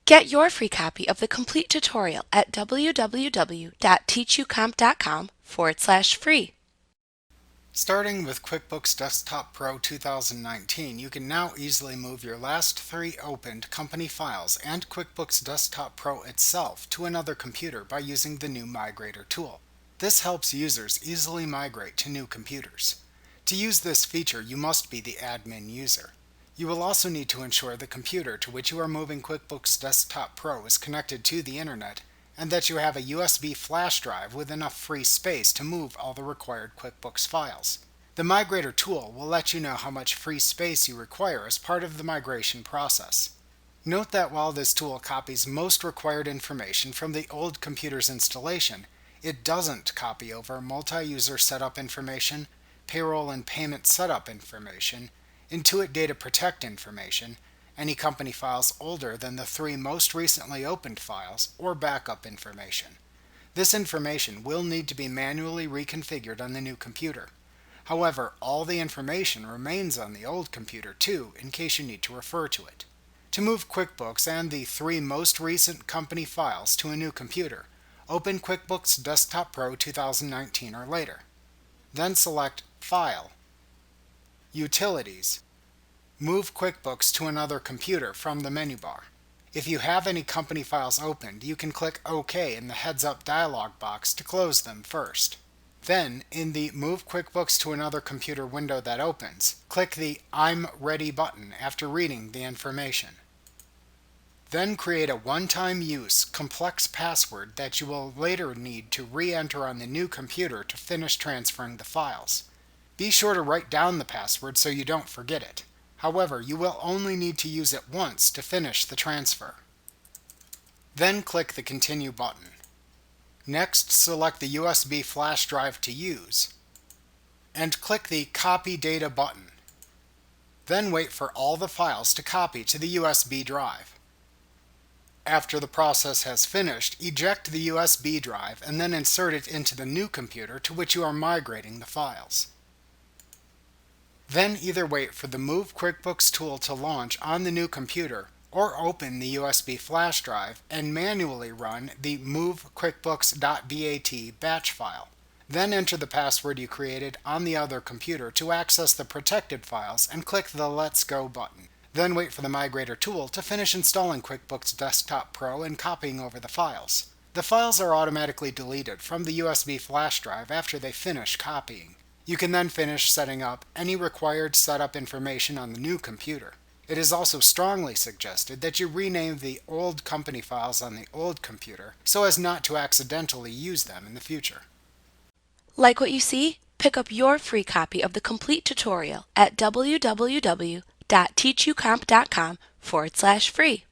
Get your free copy of the complete tutorial at www.teachucomp.com/free. Starting with QuickBooks Desktop Pro 2019, you can now easily move your last 3 opened company files and QuickBooks Desktop Pro itself to another computer by using the new Migrator tool. This helps users easily migrate to new computers. To use this feature, you must be the admin user. You will also need to ensure the computer to which you are moving QuickBooks Desktop Pro is connected to the internet and that you have a USB flash drive with enough free space to move all the required QuickBooks files. The Migrator tool will let you know how much free space you require as part of the migration process. Note that while this tool copies most required information from the old computer's installation, it doesn't copy over multi-user setup information, payroll and payment setup information, Intuit Data Protect information, any company files older than the 3 most recently opened files, or backup information. This information will need to be manually reconfigured on the new computer. However, all the information remains on the old computer too, in case you need to refer to it. To move QuickBooks and the 3 most recent company files to a new computer, open QuickBooks Desktop Pro 2019 or later. Then select File, Utilities, Move QuickBooks to another computer from the menu bar. If you have any company files opened, you can click OK in the heads-up dialog box to close them first. Then, in the Move QuickBooks to another computer window that opens, click the I'm Ready button after reading the information. Then create a one-time use, complex password that you will later need to re-enter on the new computer to finish transferring the files. Be sure to write down the password so you don't forget it. However, you will only need to use it once to finish the transfer. Then click the Continue button. Next, select the USB flash drive to use, and click the Copy Data button. Then wait for all the files to copy to the USB drive. After the process has finished, eject the USB drive and then insert it into the new computer to which you are migrating the files. Then either wait for the Move QuickBooks tool to launch on the new computer, or open the USB flash drive and manually run the movequickbooks.bat batch file. Then enter the password you created on the other computer to access the protected files and click the Let's Go button. Then wait for the Migrator tool to finish installing QuickBooks Desktop Pro and copying over the files. The files are automatically deleted from the USB flash drive after they finish copying. You can then finish setting up any required setup information on the new computer. It is also strongly suggested that you rename the old company files on the old computer so as not to accidentally use them in the future. Like what you see? Pick up your free copy of the complete tutorial at www.teachucomp.com/free.